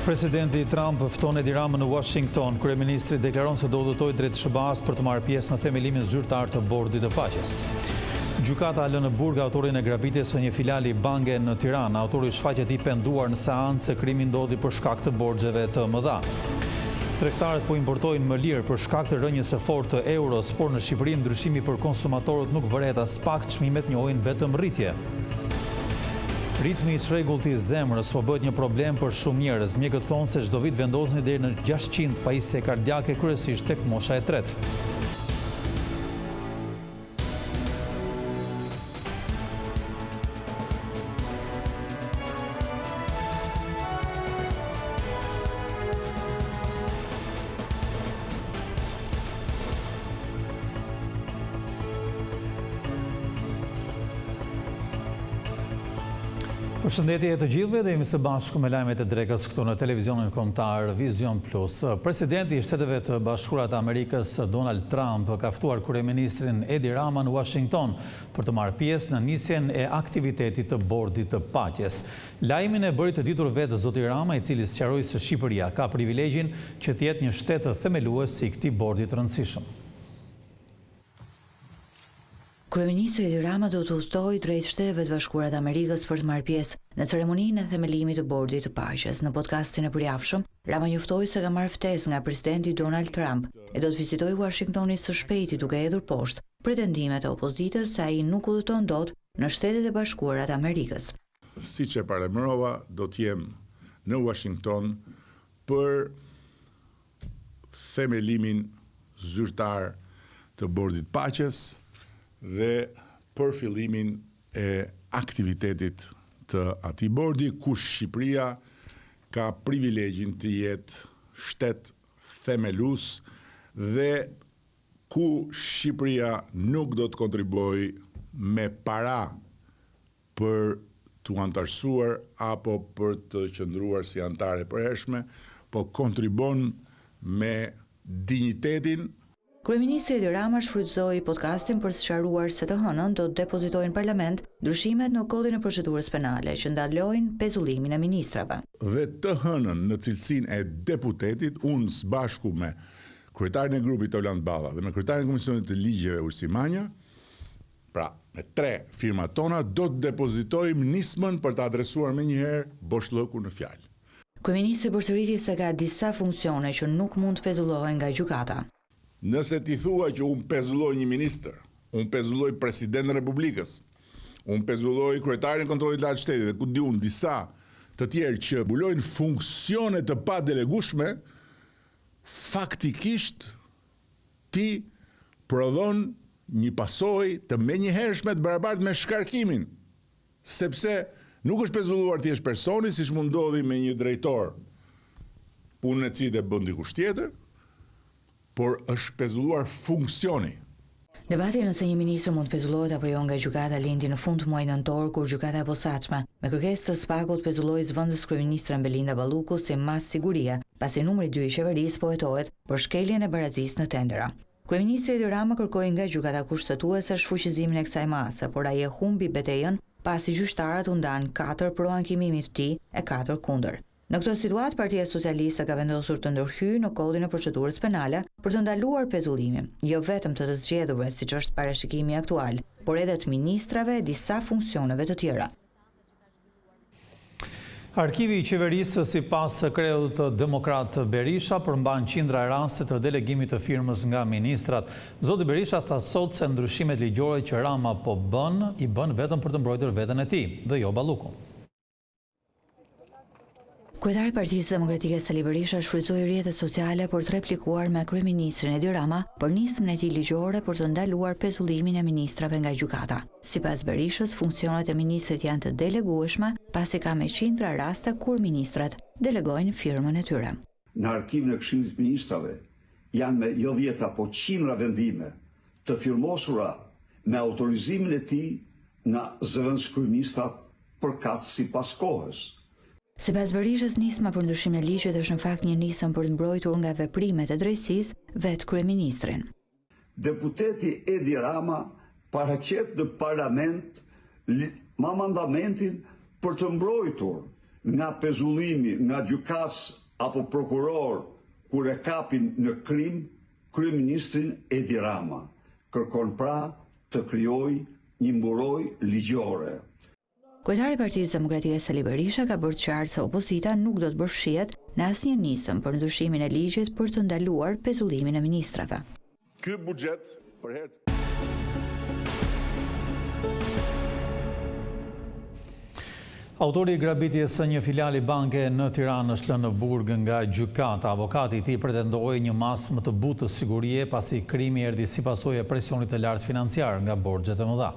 Presidenti Trump fton Edi Ramën në Washington. Kryeministri deklaron se do udhëtojë drejt SBA-s për të marrë pjesë në themelimin zyrtar të Bordit të Paqes. Gjykata lë në burg autorin e grabitjes së një filali banke në Tiranë. Autori shfaqet i penduar në seancë se krimi ndodhi për shkak të borxheve të mëdha. Tregtarët po importojnë më lirë për shkak të rënjes së fortë të euros, por në Shqipëri ndryshimi për konsumatorët nuk vëret as pak, çmimet njohin vetëm rritje. Ritmi i çrregullt i zemrës po bëhet një problem për shumë njerëz. Mjekët thonë se çdo vit vendosin deri në 600 pajisje kardiake, kryesisht tek mosha e tretë. Përshëndetje të gjithëve dhe jemi së bashku me lajmet e drekës këtu në televizionin kombëtar Vision Plus. Presidenti i Shteteve të Bashkuara të Amerikës Donald Trump ka ftuar kryeministrin Edi Rama në Washington për të marrë pjesë në nisjen e aktivitetit të Bordit të Paqes. Lajmin e bëri të ditur vetë zoti Rama, i cili sqaroi se Shqipëria ka privilegjin që të jetë një shtet themelues i këtij bordi të rëndësishëm. Kryeministri Edi Rama do të udhëtojë drejt Shteteve të Bashkuara të Amerikës për të marrë pjesë në ceremoninë e themelimit të Bordit të Paqes. Në podcastin e përjavshëm, Rama njoftoi se ka marrë ftesë nga presidenti Donald Trump e do të vizitojë Washingtonin së shpejti duke hedhur poshtë pretendimet e opozitës se ai nuk udhëton dot në Shtetet e Bashkuara të Amerikës. Siç e paremërova, do të jem në Washington për themelimin zyrtar të Bordit të Paqes dhe për fillimin e aktivitetit të atij bordi, ku Shqipëria ka privilegjin të jetë shtet themelues dhe ku Shqipëria nuk do të kontribuojë me para për të antarësuar apo për të qëndruar si antare përhershme, po kontribon me dinjitetin. Kryeministri Edi Rama shfrytëzoi podcastin për të sqaruar se të hënën do të depozitojnë në parlament ndryshimet në kodin e procedurës penale që ndalojnë pezullimin e ministrave. Dhe të hënën në cilësinë e deputetit, unë së bashku me kryetarin e grupit Oland Balla dhe me kryetarin e Komisionit të Ligjeve Ursi Manja, pra me 3 firmat tona, do të depozitojmë nismën për të adresuar menjëherë boshllëku në fjalë. Kryeministri përsëriti se ka disa funksione që nuk mund të pezullohen nga gjykata. Nëse ti thua që unë pezulloj një ministër, unë pezulloj presidentin e Republikës, unë pezulloj kryetarin e kontrollit të lartë të shtetit dhe ku di unë disa të tjerë që mbulojnë funksione të padelegueshme, faktikisht ti prodhon një pasojë të menjëhershme të barabartë me shkarkimin, sepse nuk është pezulluar thjesht personi, siç mund ndodhi me një drejtor punën e cilit e bën dikush tjetër, por është pezulluar funksioni. Debati nëse një ministër mund pezullohet apo jo nga gjykata lindi në fund muajit nëntor, kur gjykata e posaçme me kërkesë të SPAK-ut pezulloi zëvendës kryeministren Belinda Balluku si mas siguria, pasi numri 2 i qeverisë po hetohet për shkeljen e barazisë në tendera. Kryeministri Edi Rama kërkoi nga gjykata kushtetuese shfuqizimin e kësaj mase, por ai e humbi betejën pasi gjyqtarët u ndanë 4 pro ankimimit të tij e 4 kundër. Në këtë situatë, Partia Socialiste ka vendosur të ndërhyjë në kodin e procedurës penale për të ndaluar pezullimin, jo vetëm të zgjedhurve siç është parashikimi aktual, por edhe të ministrave e disa funksioneve të tjera. Arkivi i qeverisë sipas kreut demokrat Berisha përmban qindra raste të delegimit të firmës nga ministrat. Zoti Berisha tha sot se ndryshimet ligjore që Rama po bën, i bën vetëm për të mbrojtur veten e tij, dhe jo Ballukun. Kryetari i Partisë Demokratike Sali Berisha shfrytëzoi rrjetet sociale për të replikuar me kryeministrin Edi Rama për nismën e tij ligjore për të ndaluar pezullimin e ministrave nga gjykata. Sipas Berishës, funksionet e ministrit janë të delegueshme, pasi ka me qindra raste kur ministrat delegojnë firmën e tyre. Në arkivin e Këshillit të Ministrave janë me jo 10 apo qindra vendime të firmosura me autorizimin e tij nga zëvendës kryeministrat përkat sipas kohës. Sipas Berishës, nisma për ndryshim në ligjit është në fakt një nismë për të mbrojtur nga veprimet e drejtësisë vetë kryeministrin. Deputeti Edi Rama paraqet në parlament mandamentin për të mbrojtur nga pezullimi, nga gjykas apo prokuror kur e kapin në krim kryeministrin Edi Rama. Kërkon pra të krijojë një mburoj ligjore. Kryetari i Partisë Demokratike Sali Berisha ka bërë qartë se opozita nuk do të bërfshihet në asnjë nisëm për ndryshimin e ligjit për të ndaluar pezullimin e ministrave. Ky buxhet për herë Autori i grabitjes së një filali banke në Tiranë është lënë në burg nga gjykata. Avokati i tij pretendoi një masë më të butë të sigurie pasi krimi erdhi si pasojë e presionit të lartë financiar nga borxhet e mëdha.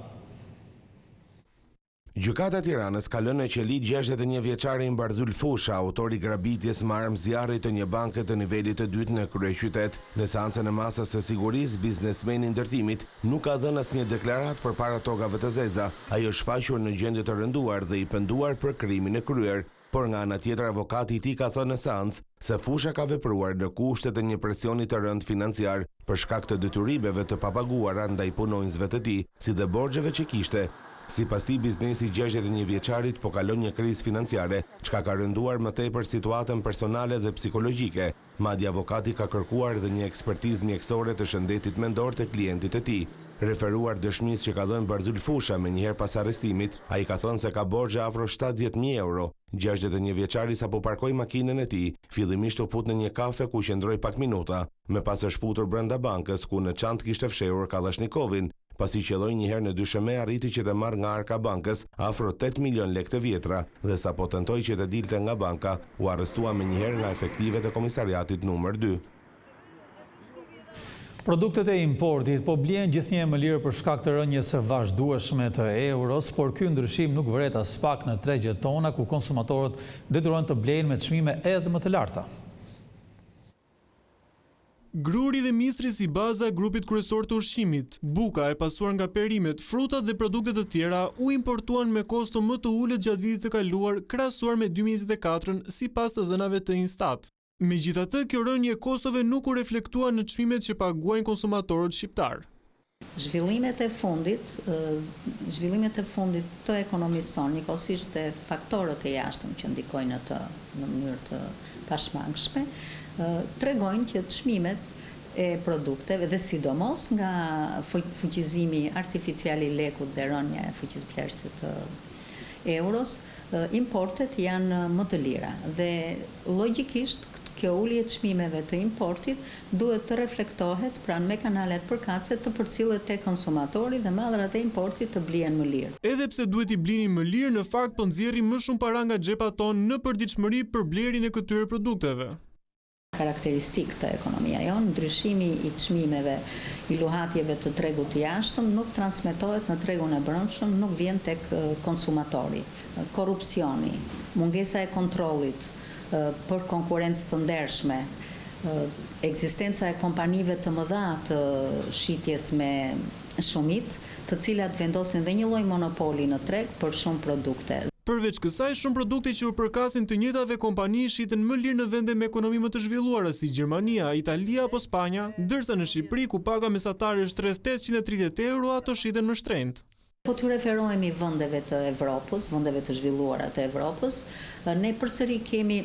Gjykata e Tiranës ka lënë në qeli 61 vjeçarin Barzul Fusha, autori i grabitjes me armë zjarri të një banke të nivelit të dytë në kryeqytet. Në seancën e masës së sigurisë, biznesmeni i ndërtimit nuk ka dhënë asnjë deklaratë përpara tokave të zeza. Ai është shfaqur në gjendje të rënduar dhe i penduar për krimin e kryer. Por nga ana tjetër, avokati i tij ka thënë në seancë se Fusha ka vepruar në kushtet e një presioni të rënd financiar për shkak të detyrimeve të papaguara ndaj punonjësve të tij, si dhe borxheve që kishte. Sipas tij, biznesi 61 vjeçarit po kalon një krizë financiare, çka ka rënduar më tepër situatën personale dhe psikologjike. Madje avokati ka kërkuar edhe një ekspertizë mjekësore të shëndetit mendor të klientit të tij. Referuar dëshmisë që ka dhënë Barzul Fusha me njëherë pas arrestimit, ai ka thënë se ka borxhe afro 70.000 euro. 61 vjeçari sapo parkoi makinën e tij, fillimisht u fut në një kafe ku qëndroi pak minuta, me pas është futur brenda bankës ku në çantë kishte fshehur Kalashnikovin. Pasi qelloi një herë në dysheme, arriti që të marrë nga arka bankës afro 8 milion lekë të vjetra dhe sapo tentoi që të dilte nga banka, u arrestua me njëherë nga efektivet e komisariatit numër 2. Produktet e importit po blien gjithnjë më lirë për shkak të rënjes së vazhdueshme të euros, por ky ndryshim nuk vret as pak në tregjet tona ku konsumatorët detyrohen të blejnë me çmime edhe më të larta. Gruri dhe mistri si baza e grupit kryesor të ushqimit, buka e pasuar nga perimet, frutat dhe produktet të tjera u importuan me kosto më të ulët gjatë vitit të kaluar krahasuar me 2024-ën sipas të dhënave të Instat. Megjithatë, kjo rënje kostove nuk u reflektua në çmimet që paguajnë konsumatorët shqiptar. Zhvillimet e fundit të ekonomisë tonë, njëkohësisht dhe faktorët e jashtëm që ndikojnë në mënyrë të pashmangshme, tregojnë që çmimet e produkteve dhe sidomos nga fuqizimi artificial i lekut dhe rënja e fuqizblerëse të euros, importet janë më të lira dhe logjikisht kjo ulje e çmimeve të importit duhet të reflektohet pranë me kanalet përkatëse të përcillet tek konsumatori dhe mallrat e importit të blihen më lirë. Edhe pse duhet i blinin më lirë, në fakt po nxjerrin më shumë para nga xhepat tonë në përditshmëri për blerjen e këtyre produkteve. Karakteristik të ekonomia jonë, ndryshimi i çmimeve, i luhatjeve të tregut të jashtëm nuk transmetohet në tregun e brendshëm, nuk vjen tek konsumatori. Korrupsioni, mungesa e kontrollit për konkurrencë të ndershme, ekzistenca e kompanive të mëdha të shitjes me shumicë, të cilat vendosin dhe një lloj monopoli në treg për shumë produkte. Përveç kësaj, shumë produkte që u përkasin të njëjtave kompani shiten më lirë në vende me ekonomi më të zhvilluara si Gjermania, Italia apo Spanja, ndërsa në Shqipëri ku paga mesatare është rreth 830 euro, ato shiten më shtrenjtë. Po të referohemi vendeve të Evropës, vendeve të zhvilluara të Evropës, ne përsëri kemi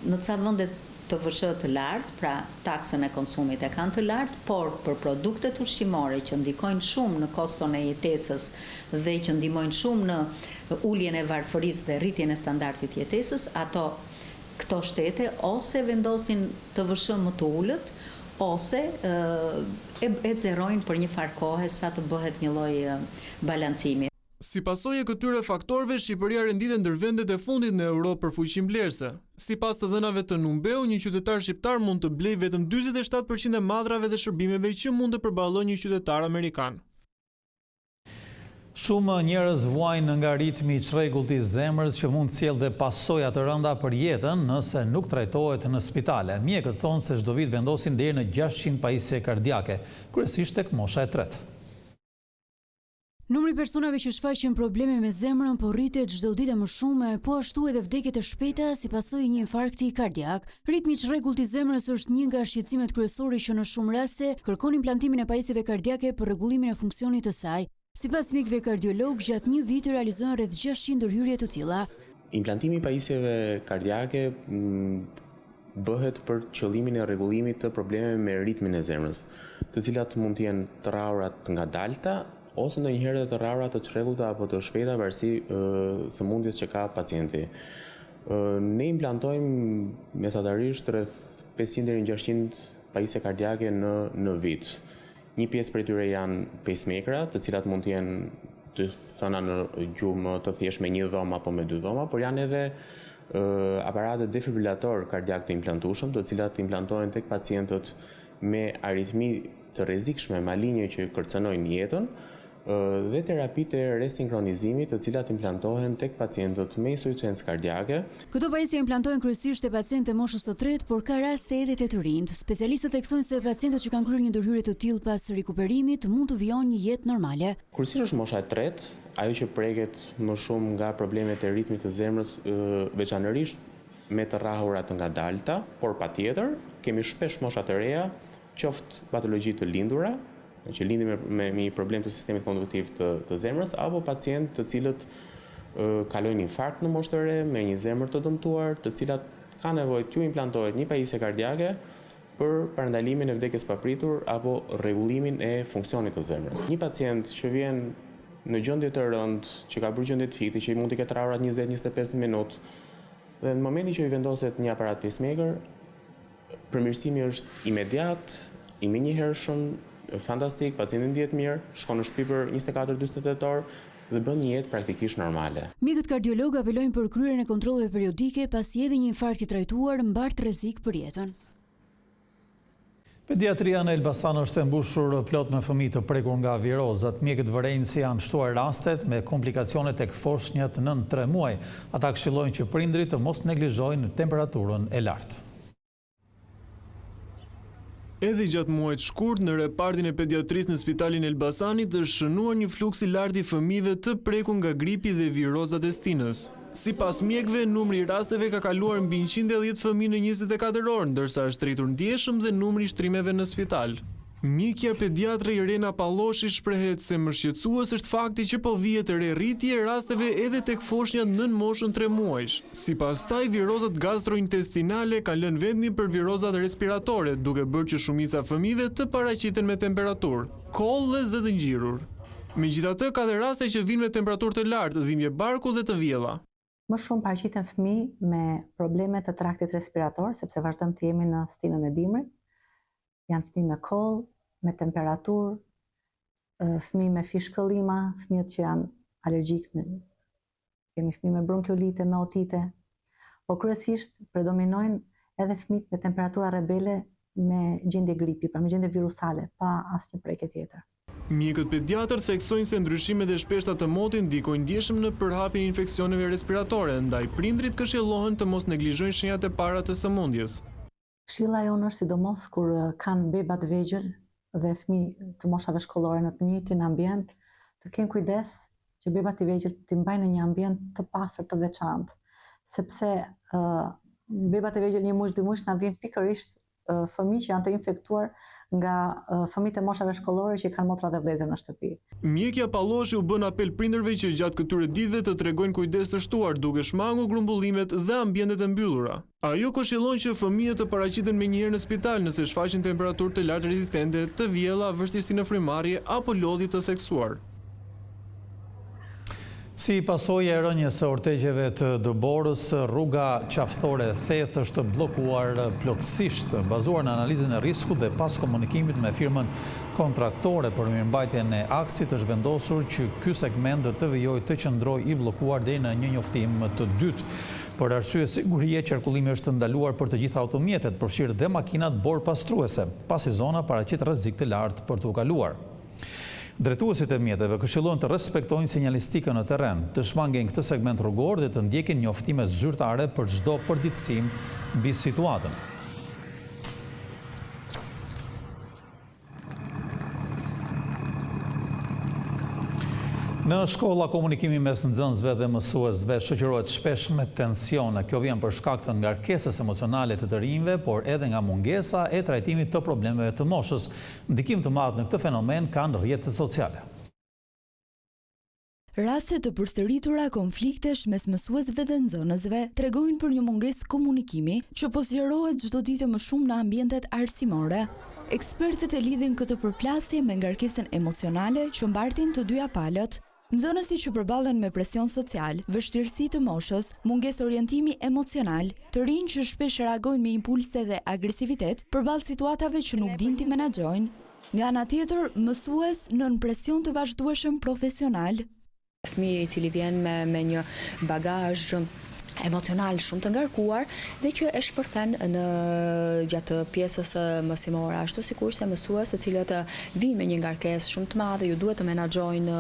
në ca vende të VSH të lartë, pra taksën e konsumit e kanë të lartë, por për produktet ushqimore që ndikojnë shumë në koston e jetesës dhe që ndihmojnë shumë në uljen e varfërisë dhe rritjen e standardit jetesës, këto shtete ose vendosin të VSH më të ulët, ose e zerojnë për një farë kohe sa të bëhet një lloj balancimi. Si pasojë e këtyre faktorëve, Shqipëria renditet ndër vendet e fundit në Europë për fuqinë blerëse. Sipas të dhënave të Numbeu, një qytetar shqiptar mund të blejë vetëm 47% e madrave dhe shërbimeve që mund të përballojë një qytetar amerikan. Shumë njerëz vuajnë nga ritmi i çrregullt i zemrës që mund të sjellë dhe pasoja të rënda për jetën nëse nuk trajtohet në spitale. Mjekët thonë se çdo vit vendosin deri në 600 pajisje kardiake, kryesisht tek mosha e tretë. Numri personave që shfaqin probleme me zemrën po rritet çdo ditë më shumë, po ashtu edhe vdekjet e shpejta si pasojë një infarkti kardiak. Ritmi i çrregullt i zemrës është një nga shqetësimet kryesore që në shumë raste kërkon implantimin e pajisjeve kardiake për rregullimin e funksionit të saj. Sipas mjekëve kardiolog, gjatë një viti realizohen rreth 600 ndërhyrje të tilla. Implantimi i pajisjeve kardiake bëhet për qëllimin e rregullimit të problemeve me ritmin e zemrës, të cilat mund të jenë të rrahura të ngadalta ose ndonjëherë të rrahura të çrregullta apo të shpejta varësi sëmundjes që ka pacienti. Ne implantojmë mesatarisht rreth 500 deri në 600 pajisje kardiake në vit. Një pjesë prej tyre janë pacemakera, të cilat mund të jenë të thëna në gjuhë të thjesht me një dhomë apo me 2 dhoma, por janë edhe aparate defibrilator kardiak të implantueshëm, të cilat implantohen tek pacientët me aritmi të rrezikshme malinje që kërcënojnë jetën, dhe terapitë e resinkronizimit, të cilat implantohen tek pacientët me insuficiencë kardiake. Këto pajisje implantohen kryesisht te pacientë moshës së tretë, por ka raste edhe te të rinjt. Specialistët theksojnë se pacientët që kanë kryer një ndërhyrje të tillë pas rikuperimit mund të vijojnë një jetë normale. Kryesisht është mosha e tretë, ajo që preket më shumë nga problemet e ritmit të zemrës, veçanërisht me të rrahura të ngadalta, por patjetër kemi shpesh mosha të reja, qoftë patologji të lindura, që lindin me një problem të sistemit konduktiv të zemrës, apo pacientë të cilët kalojnë infarkt në moshë të re, me një zemër të dëmtuar, të cilat ka nevojë t'ju implantohet një pajisje kardiake për parandalimin e vdekjes papritur apo rregullimin e funksionit të zemrës. Një pacient që vjen në gjendje të rëndë, që ka bërë gjendje të fikti, që mund të ketë rrahurat 20-25 minutë, dhe në momentin që i vendoset një aparat pacemaker, përmirësimi është imediat, i menjëhershëm, fantastik, pacienti ndihet mirë, shkon në shtëpi për 24-48 orë dhe bën një jetë praktikisht normale. Mjekët kardiologë apelojnë për kryerjen e kontrolleve periodike pasi edhe një infarkt i trajtuar mbart rrezik për jetën. Pediatria në Elbasan është e mbushur plot me fëmijë të prekur nga virozat. Mjekët vërejnë se janë shtuar rastet me komplikacione tek foshnjat nën 3 muaj. Ata këshillojnë që prindrit të mos neglizhojnë temperaturën e lartë. Edhe gjatë muajit shkurt, në repartin e pediatrisë në Spitalin e Elbasanit është shënuar një fluks i lartë i fëmijëve të prekur nga gripi dhe virozat e stinës. Sipas mjekëve, numri i rasteve ka kaluar mbi 110 fëmijë në 24 orë, ndërsa është rritur ndjeshëm dhe numri i shtrimeve në spital. Mjekja pediatre Irena Palloshi shprehet se më shqetësues është fakti që po vihet re rritje e rasteve edhe tek foshnjat nën moshën 3 muajsh. Sipas saj, virozat gastrointestinale kanë lënë vendin për virozat respiratore, duke bërë që shumica fëmijëve të paraqiten me temperaturë, koll dhe zë të ngjirur. Megjithatë, ka dhe raste që vinë me temperaturë të lartë, dhimbje barku dhe të vjella. Më shumë paraqiten fëmijë me probleme të traktit respirator, sepse vazhdojmë të jemi në stinën e dimrit. Janë fëmijë me koll, me temperaturë, fëmijë me fishkëllima, fëmijët që janë alergjikë, kemi fëmijë me bronkiolite, me otite, por kryesisht predominojnë edhe fëmijët me temperatura rebele me gjendje gripi, pra me gjendje virusale, pa asnjë prekje tjetër. Mjekët pediatër theksojnë se ndryshimet e shpeshta të motit ndikojnë ndjeshëm në përhapjen e infeksioneve respiratore, ndaj prindrit këshillohen të mos neglizhojnë shenjat e para të sëmundjes. Këshilla jonë është sidomos kur kanë bebat vegjël dhe fëmijë të moshave shkollore në të njëjtin ambient, të kenë kujdes që bebat i vegjël të mbajnë në një ambient të pastër, të veçantë, sepse bebat e vegjël 1 muaj, 2 muaj na vijnë pikërisht fëmijë që janë të infektuar nga fëmijët e moshave shkollore që kanë motra dhe vëllezër në shtëpi. Mjekja Palloshi u bën apel prindërve që gjatë këtyre ditëve të tregojnë kujdes të shtuar, duke shmangur grumbullimet dhe ambientet e mbyllura. Ajo këshillon që fëmijët të paraqiten menjëherë në spital nëse shfaqin temperaturë të lartë rezistente, të vjella, vështirësi në frymarrje apo lodhje të theksuar. Si pasojë e rënjes së ortegjeve të Dëborës, rruga qaftore Theth është bllokuar plotësisht, bazuar në analizën e riskut dhe pas komunikimit me firmën kontraktore për mirëmbajtjen e aksit, është vendosur që ky segment të vijojë të qëndrojë i bllokuar deri në një njoftim të dytë. Për arsye sigurie, qarkullimi është ndaluar për të gjitha automjetet, përfshirë dhe makinat borpastruese, pasi zona paraqit rrezik të lartë për t'u kaluar. Drejtuesit e mjeteve këshillojnë të respektojnë sinjalistikën në terren, të shmangin këtë segment rrugor dhe të ndjekin njoftime zyrtare për çdo përditësim mbi situatën. Në shkolla, komunikimi mes nxënësve dhe mësuesve shoqërohet shpesh me tensione. Kjo vjen për shkak të ngarkesës emocionale të të rinjve, por edhe nga mungesa e trajtimit të problemeve të moshës. Ndikim të madh në këtë fenomen kanë rrjetet sociale. Raste të përsëritura konfliktesh mes mësuesve dhe nxënësve tregojnë për një mungesë komunikimi që po zgjerohet çdo ditë më shumë në ambientet arsimore. Ekspertët e lidhin këtë përplasje me ngarkesën emocionale që mbartin të dyja palët. Nxënësit që përballen me presion social, vështirësi të moshës, mungesë orientimi emocional, të rinj që shpesh reagojnë me impulse dhe agresivitet përballë situatave që nuk dinë t'i menaxhojnë. Nga ana tjetër, mësues nën presion të vazhdueshëm profesional. Fëmijë i cili vjen me një bagazh emocional shumë të ngarkuar dhe që e shpërthen në gjatë pjesës mësimore, ashtu sikurse mësues të cilët vinë me një ngarkesë shumë të madhe, ju duhet të menaxhojnë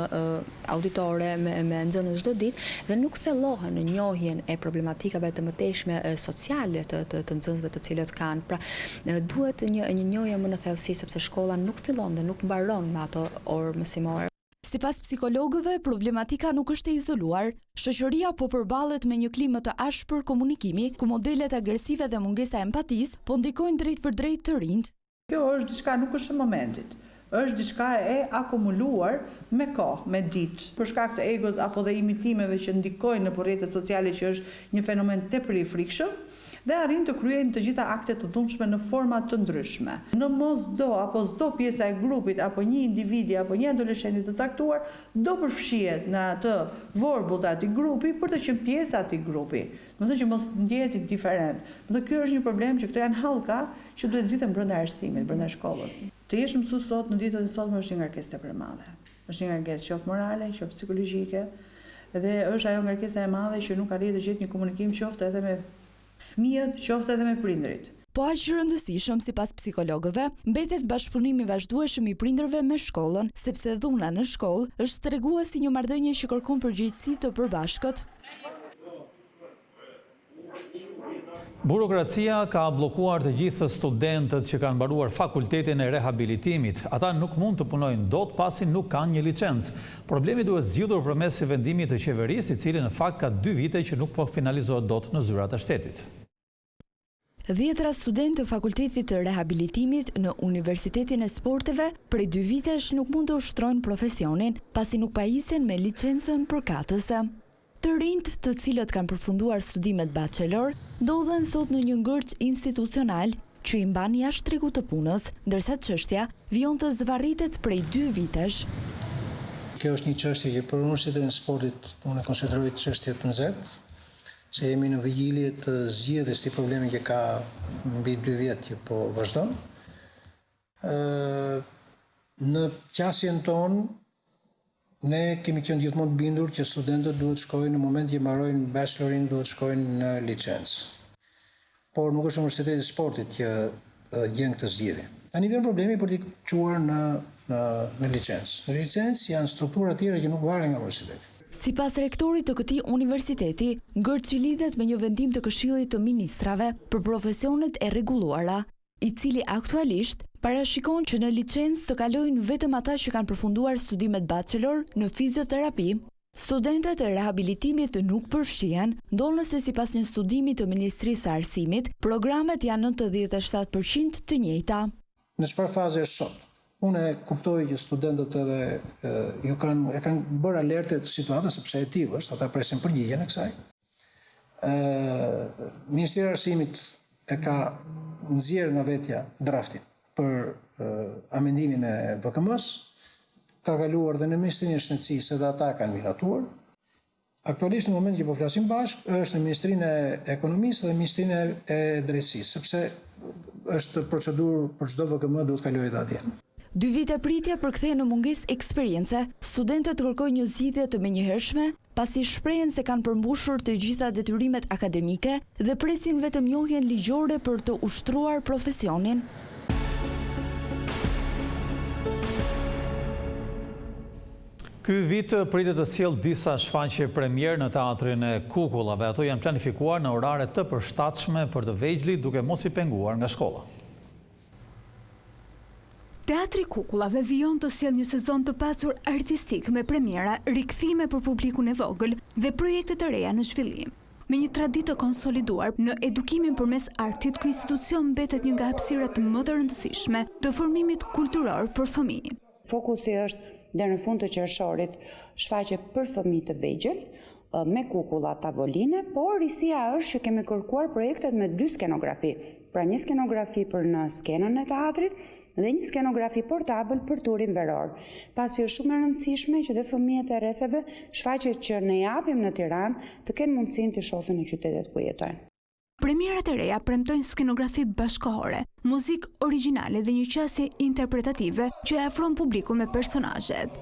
auditore me nxënës çdo ditë dhe nuk thellohen në njohjen e problematikave të mëtejshme sociale të nxënësve të cilët kanë. Pra, duhet një njohje më në thellësi sepse shkolla nuk fillon dhe nuk mbaron me ato orë mësimore. Sipas psikologëve, problematika nuk është e izoluar. Shoqëria po përballet me një klimë të ashpër komunikimi, ku modelet agresive dhe mungesa empatisë po ndikojnë drejt për drejt të rinjt. Kjo është diçka nuk është e momentit. Është diçka e akumuluar me kohë, me ditë, për shkak të egos apo dhe imitimeve që ndikojnë në rrjetet sociale, që është një fenomen tepër i frikshëm, dhe arrin të kryejnë të gjitha aktet të dhunshme në forma të ndryshme. Në mosdo apo s'do pjesa e grupit apo një individi apo një adoleshenti të caktuar do përfshihet në atë vorbull të atij grupi për të qenë pjesë e atij grupi. Do të thotë që mos ndihet indiferent. Dhe ky është një problem që këto janë hallka që duhet zgjidhen brenda arsimit, brenda shkollës. Të jesh mësues sot në ditët e sotme është një ngarkesë tepër e madhe. Është një ngarkesë qoftë morale, qoftë psikologjike, dhe është ajo ngarkesa e madhe që nuk arrin të gjetë një komunikim qoftë edhe me fëmijët, qoftë edhe me prindrit. Po aq rëndësishëm sipas psikologëve, mbetet bashkëpunimi vazhdueshëm i prindërve me shkollën, sepse dhuna në shkollë është treguesi një marrëdhënie që kërkon përgjegjësi të përbashkët. Burokracia ka bllokuar të gjithë studentët që kanë mbaruar fakultetin e rehabilitimit. Ata nuk mund të punojnë dot pasi nuk kanë një licencë. Problemi duhet zgjidhur përmes vendimit të qeverisë, i cili në fakt ka 2 vite që nuk po finalizohet dot në zyrat e shtetit. 10 studentë të fakultetit të rehabilitimit në Universitetin e Sporteve prej 2 vitesh nuk mund të ushtrojnë profesionin pasi nuk pajisen me licencën përkatëse. Të rinjt të cilët kanë përfunduar studimet bachelor ndodhen sot në një ngërç institucional që i mban jashtë tregut të punës, ndërsa çështja vijon të zvarritet prej 2 vitesh. Kjo është një çështje që për Universitetin e Sportit unë e konsideroj çështje të nxehtë, se jemi në vigjilje të zgjedhjes të problemi që ka mbi 2 vjet që po vazhdon. Në qasjen tonë ne kemi qenë gjithmonë të bindur që studentët duhet shkojnë në moment që mbarojnë bachelorin, duhet shkojnë në licencë. Por nuk është Universiteti i Sportit që gjen këtë zgjedhje. Tani vjen problemi për t'i çuar në licencë. Në licencë janë struktura të tjera që nuk varen nga universiteti. Sipas rektorit të këtij universiteti, ngërçi lidhet me një vendim të Këshillit të Ministrave për profesionet e rregulluara, i cili aktualisht parashikon që në licencë të kalojnë vetëm ata që kanë përfunduar studimet bachelor në fizioterapi. Studentët e rehabilitimit nuk përfshihen, ndonëse sipas një studimi të Ministrisë së Arsimit, programet janë 97% të njëjta. Në çfarë faze është sot? Unë e kuptoj që studentët edhe e kanë bërë alerte të situatës sepse e tillë është, ata presin përgjigjen e kësaj. Ministri i Arsimit e ka nxjerrë nga vetja draftin për amendimin e VKM-s, ka kaluar dhe në Ministrinë e Shëndetësisë dhe ata kanë miratuar. Aktualisht në moment që po flasim bashkë është në Ministrinë e Ekonomisë dhe Ministrinë e Drejtësisë, sepse është procedurë për çdo VKM duhet kalojë dhe atje. 2 vite pritje përkthehen në mungesë eksperience, studentët kërkojnë një zgjidhje të menjëhershme, pasi shprehen se kanë përmbushur të gjitha detyrimet akademike dhe presin vetëm njohjen ligjore për të ushtruar profesionin. Ky vit pritet të sjellë disa shfaqje premier në teatrin e Kukullave. Ato janë planifikuar në orare të përshtatshme për të vegjëlit, duke mos i penguar nga shkolla. Teatri Kukullave vijon të sjellë një sezon të pasur artistik me premiera, rikthime për publikun e vogël dhe projekte të reja në zhvillim. Me një traditë të konsoliduar në edukimin përmes artit, ky institucion mbetet një nga hapësirat më të rëndësishme të formimit kulturor për fëmijë. Fokusi është deri në fund të qershorit shfaqje për fëmijë të vegjël, me kukulla tavoline, por risia është që kemi kërkuar projektet me 2 skenografi. Pra një skenografi për në skenën e teatrit dhe një skenografi portabël për turin veror. Pasi është shumë e rëndësishme që dhe fëmijët e rrethave shfaqjet që ne japim në Tiranë të kenë mundësinë të shohin në qytetet ku jetojnë. Premierat e reja premtojnë skenografi bashkëkohore, muzikë origjinale dhe një qasje interpretative që e afron publiku me personazhet.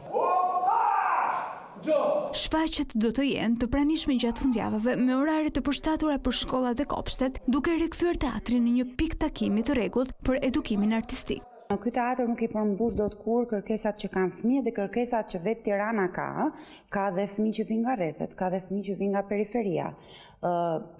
Shfaqjet do të jenë të pranishme gjatë fundjavave me orare të përshtatura për shkollat dhe kopshtet, duke rikthyer teatrin në një pikë takimi të rregullt për edukimin artistik. Ky teatr nuk i përmbush dot kur kërkesat që kanë fëmijë dhe kërkesat që vetë Tirana ka dhe fëmijë që vinë nga rrethet, ka dhe fëmijë që vinë nga periferia.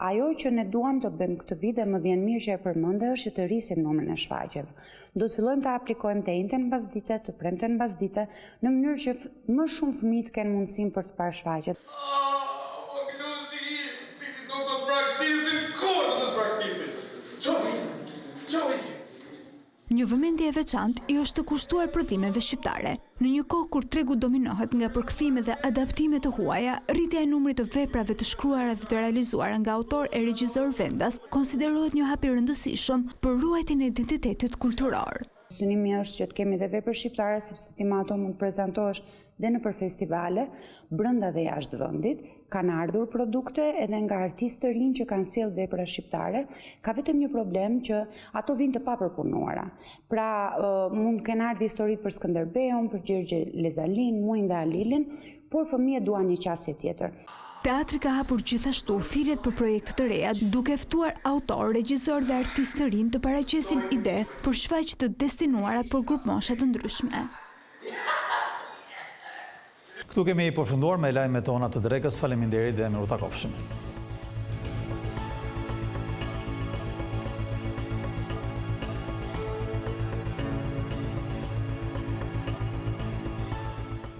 Ajo që ne duam të bëjmë këtë vit dhe më vjen mirë që e përmende është që të rrisim numrin e shfaqjeve. Do të fillojmë të aplikojmë të njëjtën mbasdite, të premten mbasdite, në mënyrë që më shumë fëmijë të kenë mundësinë për të parë shfaqjet. Një vëmendje e veçantë i është të kushtuar prodhimeve shqiptare. Në një kohë kur tregu dominohet nga përkthime dhe adaptime të huaja, rritja e numrit të veprave të shkruara dhe të realizuara nga autor e regjisor vendas konsiderohet një hap i rëndësishëm për ruajtjen e identitetit kulturor. Synimi është që të kemi dhe vepra shqiptare, sepse ti me ato mund të prezantohesh dhe në për festivale, brenda dhe jashtë vendit, kanë ardhur produkte edhe nga artistë të rinj që kanë sjellë vepra shqiptare, ka vetëm një problem që ato vijnë të papërpunuara. Pra, mund të kenë ardhur historitë për Skënderbeun, për Gjergje Lezalin, Muin dhe Alilin, por fëmijët duan një qasje tjetër. Teatri ka hapur gjithashtu thirrjet për projekte të reja, duke ftuar autor, regjisor dhe artistë të rinj të paraqesin ide për shfaqje të destinuara për grup moshe të ndryshme. Këtu kemi përfunduar me lajmet tona të drekës. Faleminderit dhe miru takofshim.